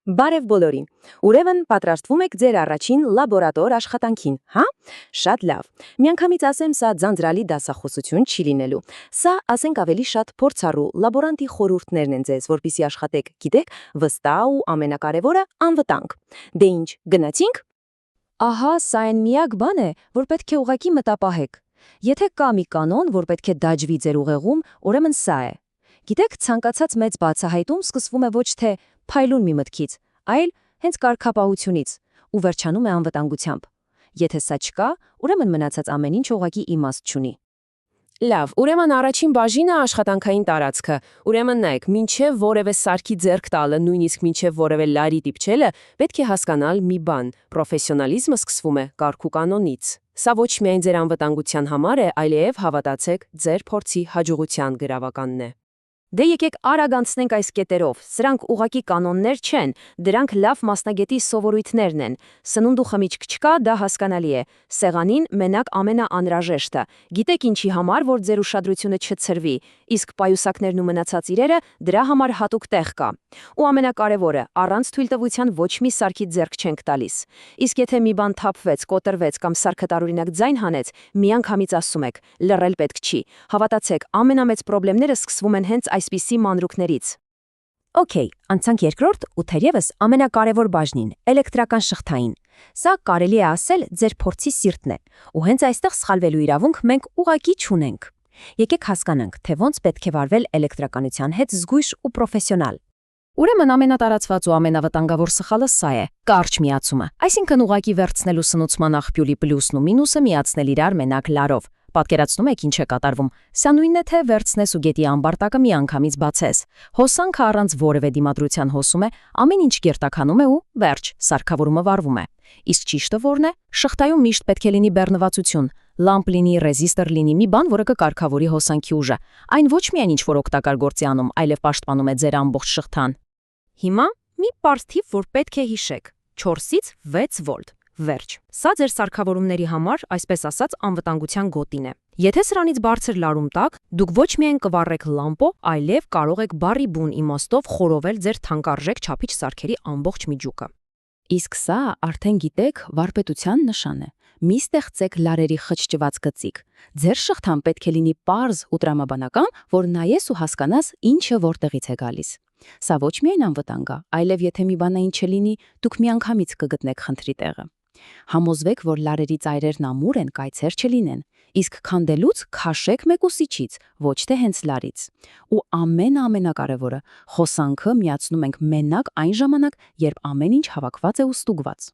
Բարև բոլորին։ Ուրեմն պատրաստվում եք ձեր առաջին լաբորատոր աշխատանքին, հա? Շատ լավ։ Միանգամից ասեմ, սա ձանձրալի դասախոսություն չի լինելու։ Սա, ասենք, ավելի շատ փորձառու լաբորանտի խորհուրդներն են ձեզ, որպեսզի աշխատեք, գիտեք, վստահ ու ամենակարևորը անվտանգ։ Դե ինչ, գնացինք։ Ահա, սա այն միակ բան է, որ պետք է ուղղակի մտապահեք։ Եթե կա մի կանոն, որ պետք է դաջվի ձեր ուղեղում, ուրեմն սա է։ Գիտեք, ցանկացած մեծ բացահայտում սկսվում է ոչ թե փայլուն մի մտքից, այլ հենց կարգապահությունից ու վերջանում է անվտանգությամբ։ Եթե սա չկա, ուրեմն մնացած ամեն ինչ ուղղակի իմաստ չունի։ Լավ, ուրեմն առաջին բաժինը աշխատանքային տարածքը։ Ուրեմն նայեք, մինչև որևէ սարքի ձեռք տալը, նույնիսկ մինչև որևէ լարի դիպչելը, պետք է հասկանալ մի բան. պրոֆեսիոնալիզմը սկսվում է կարգ ու կանոնից։ Սա ոչ միայն ձեր անվտանգության համար է, այլև հավատացեք, ձեր փորձի հաջողության գրավականն է։ Դե եկեք արագ անցնենք այս կետերով։ Սրանք ուղղակի կանոններ չեն, դրանք լավ մասնագետի սովորույթներն են։ Սնունդ ու խմիչք չկա, դա հասկանալի է։ Սեղանին մենակ ամենաանհրաժեշտը։ Գիտեք ինչի համար, որ ձեր ուշադրությունը չցրվի, իսկ պայուսակներն ու մնացած իրերը դրա համար հատուկ տեղ կա։ Ու ամենակարևորը, առանց թույլտվության ոչ մի սարքի ձեռք չենք տալիս։ Իսկ եթե մի բան թափվեց, կոտրվեց կամ սարքը տարօրինակ ձայն հանեց, միանգամից ասում եք, լռել պետք չի։ Հավատացեք, ամենամեծ խնդիրները սկսվում են հենց այսպիսի մանրուքներից։ Okay, անցանք երկրորդ ու թերևս ամենակարևոր բաժնին՝ էլեկտրական շղթային։ Սա կարելի է ասել ձեր փորձի սիրտն է, ու հենց այստեղ սխալվելու իրավունք մենք ուղղակի չունենք։ Եկեք հասկանանք, թե ոնց պետք է վարվել էլեկտրականության հետ զգույշ ու պրոֆեսիոնալ։ Ուրեմն ամենատարածված ու ամենավտանգավոր սխալը սա է՝ կարճ միացումը։ Այսինքն ուղղակի վերցնելու սնուցման աղբյուրի պլյուսն ու մինուսը միացնել իրար մենակ լարով։ Պատկերացնում եք ինչ է կատարվում։ Սա նույնն է, թե վերցնես ու գետի ամբարտակը միանգամից բացես։ Հոսանքը առանց որևէ դիմադրության հոսում է, ամեն ինչ գերտականում է ու վերջ, սարքավորումը վառվում է։ Իսկ ճիշտը որն է։ Շղթայում միշտ պետք է լինի բեռնվածություն, լամպ լինի, ռեզիստոր լինի, մի բան, որը կկարգավորի հոսանքի ուժը։ Այն ոչ միայն ինչ-որ օգտակար գործի անում, այլև պաշտպանում է ձեր ամբողջ շղթան։ Հիմա մի պարզ թիվ, որ պետք է հիշեք. 4-ից 6 վոլտ։ Վերջ։ Սա ձեր սարքավորումների համար, այսպես ասած, անվտանգության գոտին է։ Եթե սրանից բարձր լարում տակ, դուք ոչ միայն կվառեք լամպո, այլև կարող եք բարի բուն իմաստով խորովել ձեր թանկարժեք չափիչ սարքերի ամբողջ միջուկը։ Իսկ սա արդեն գիտեք, վարպետության նշան է։ Մի ստեղծեք լարերի խճճված գծիկ։ Ձեր շղթան պետք է լինի պարզ ու տրամաբանական, որ նայես ու հասկանաս ինչը որտեղից է գալիս։ Սա ոչ միայն անվտանգ է, այլև եթե մի բանային չլինի, դուք միանգամից կգտնեք խնդրի տեղը։ Համոզվեք, որ լարերի ծայրերն ամուր են, կայցեր չլինեն, իսկ քանդելուց քաշեք մեկուսիչից, ոչ թե հենց լարից։ Ու ամենակարևորը, հոսանքը միացնում ենք մենակ այն ժամանակ, երբ ամեն ինչ հավաքված է ու ստուգված։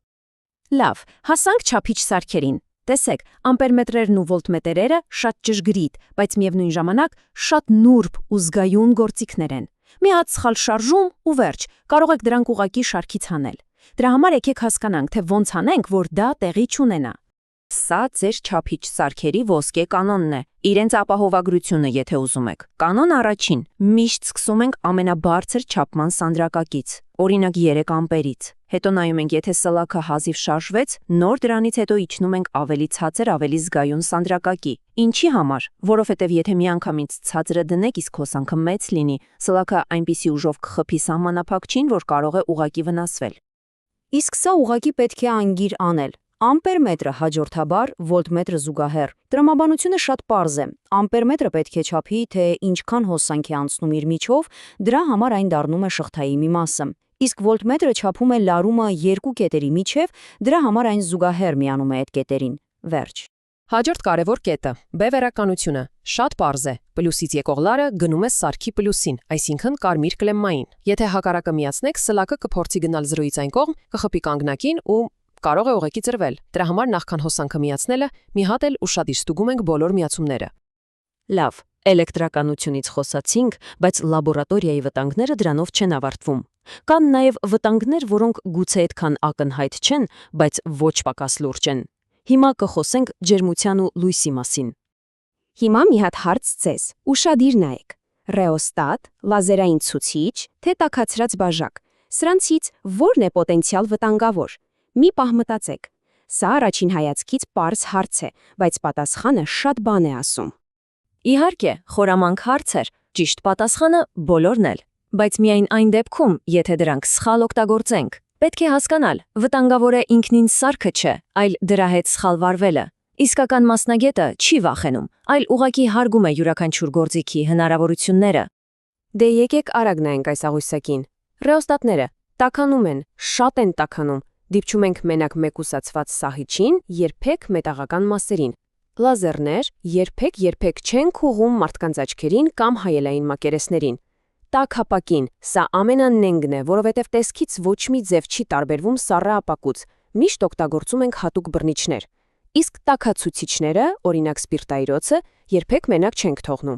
Լավ, հասանք չափիչ սարքերին։ Տեսեք, ամպերմետրերն ու վոլտմետրերը շատ ճշգրիտ, բայց միևնույն ժամանակ շատ նուրբ ու զգայուն գործիքներ են։ Մի հատ սխալ շարժում ու վերջ, կարող եք դրանք ուղղակի շարքից հանել։ Դրա համար եկեք հասկանանք, թե ոնց անենք, որ դա տեղի չունենա։ Սա ձեր չափիչ սարքերի ոսկե կանոնն է, իրենց ապահովագրությունը, եթե ուզում եք։ Կանոն առաջին. միշտ սկսում ենք ամենաբարձր չափման սանդրակակից, օրինակ 3 ամպերից։ Հետո նայում ենք, եթե սլաքը հազիվ շարժվեց, նոր դրանից հետո իջնում ենք ավելի ցածր, ավելի զգայուն սանդրակակի։ Ինչի համար։ Որովհետև եթե միանգամից ցածրը դնեք, իսկ հոսանքը մեծ լինի, սլաքը այնպիսի ուժով կխփի սահմանափակչին, որ կարող է ուղղակի վնասվել։ Իսկ սա ուղղակի պետք է անգիր անել։ Ամպերմետրը հաջորդաբար, վոլտմետրը զուգահեռ։ Տրամաբանությունը շատ պարզ է։ Ամպերմետրը պետք է չափի, թե ինչքան հոսանք է անցնում իր միջով, դրա համար այն դառնում է շղթայի մի մասը։ Իսկ վոլտմետրը չափում է լարումը երկու կետերի միջև, դրա համար այն զուգահեռ միանում է այդ կետերին։ Վերջ։ Հաջորդ կարևոր կետը՝ բևեռականությունը։ Շատ պարզ է։ Պլյուսից եկող լարը գնում է սարքի պլյուսին, այսինքն կարմիր կլեմմային։ Եթե հակառակը միացնեք, սլակը կփորձի գնալ 0-ից այն կողմ, կխփի կանգնակին ու կարող է ուղղակի ծրվել։ Դրա համար նախքան հոսանքը միացնելը, մի հատ էլ ուշադիր ստուգում ենք բոլոր միացումները։ Լավ, էլեկտրականությունից խոսացինք, բայց լաբորատորիայի վտանգները դրանով չեն ավարտվում։ Կան նաև վտանգներ, որոնք գուցե այդքան ակնհայտ չեն, բայց ոչ պակաս լուրջ են։ Հիմա կխոսենք ջերմության ու լույսի մասին։ Հիմա մի հատ հարց ձեզ, ուշադիր նայեք։ Ռեոստատ, լազերային ցուցիչ, թե տաքացրած բաժակ։ Սրանցից ո՞րն է պոտենցիալ վտանգավոր։ Մի պահ մտածեք։ Սա առաջին հայացքից պարզ հարց է, բայց պատասխանը շատ բան է ասում։ Իհարկե, խորամանկ հարց էր, ճիշտ պատասխանը բոլորն էլ։ բայց միայն այն դեպքում, եթե դրանք սխալ օգտագործենք։ Պետք է հասկանալ, վտանգավոր է ինքնին սարքը չէ, այլ դրա հետ սխալ վարվելը։ Իսկական մասնագետը չի վախենում, այլ ուղղակի հարգում է յուրաքանչյուր գործիքի հնարավորությունները։ Դե եկեք արագ նայենք այս աղյուսակին։ Ռեոստատները տաքանում են, շատ են տաքանում։ Դիպչում ենք մենակ մեկուսացված սահիճին, երբեք մետաղական մասերին։ Լազերներ երբեք չեն քուղում մարդկանց աչքերին կամ հայելային մակերեսներին։ Տաք ապակին, սա ամենանենգն է, որովհետև տեսքից ոչ մի ձև չի տարբերվում սառը ապակուց, միշտ օգտագործում ենք հատուկ բռնիչներ։ Իսկ տաքացուցիչները, օրինակ սպիրտայրոցը, երբեք մենակ չենք թողնում։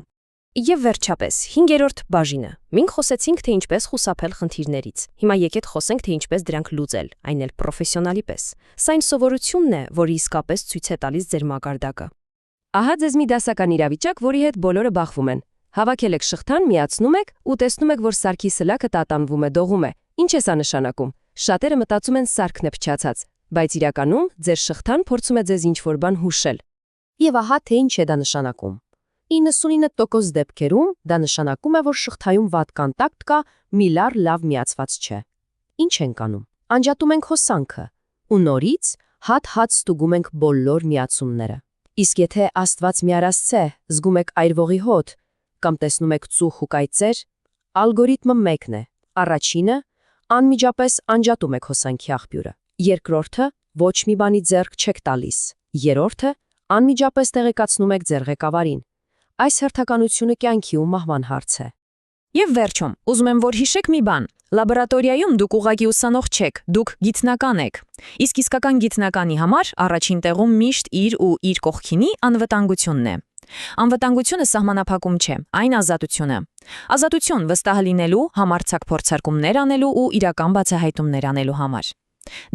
Եվ վերջապես, 5-րդ բաժինը։ Մենք խոսեցինք, թե ինչպես խուսափել խնդիրներից։ Հիմա եկեք խոսենք, թե ինչպես դրանք լուծել, այն էլ պրոֆեսիոնալի պես։ Սա այն սովորությունն է, որը իսկապես ցույց է տալիս ձեր մակարդակը։ Ահա ձեզ մի դասական իրավիճակ, որի հետ բոլորը բախվում են։ Հավաքել եք շղթան, միացնում եք ու տեսնում եք, որ սարքի սլաքը տատանվում է, դողում է։ Ինչ է սա նշանակում։ Շատերը մտածում են սարքն է փչացած, բայց իրականում ձեր շղթան փորձում է ձեզ ինչ-որ բան հուշել։ Եվ ահա թե ինչ է դա նշանակում։ 99% դեպքերում դա նշանակում է, որ շղթայում վատ կոնտակտ կա, միլար լավ միացված չէ։ Ինչ ենք անում։ Անջատում ենք հոսանքը ու նորից հատ-հատ ստուգում ենք բոլոր միացումները։ Իսկ եթե Աստված մի արասցե, զգում եք այրվողի հոտ կամ տեսնում եք ծուխ ու կայծեր, ալգորիթմը մեկն է։ Առաջինը անմիջապես անջատում եք հոսանքի աղբյուրը։ Երկրորդը ոչ մի բանի ձեռք չեք տալիս։ Երրորդը անմիջապես տեղեկացնում եք ձեր ղեկավարին։ Այս հերթականությունը կյանքի ու մահվան հարց է։ Եվ վերջում, ուզում եմ, որ հիշեք մի բան. լաբորատորիայում դուք ուղղակի ուսանող չեք, դուք գիտնական եք։ Իսկ իսկական գիտնականի համար առաջին տեղում միշտ իր ու իր կողքինի անվտանգությունն է։ Անվտանգությունը սահմանափակում չէ, այն ազատությունը։ Ազատություն վստահ լինելու, համարձակ փորձարկումներ անելու ու իրական բացահայտումներ անելու համար։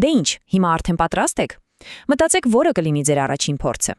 Դե ինչ, հիմա արդեն պատրաստ եք։ Մտածեք, որը կլինի ձեր առաջին փորձը։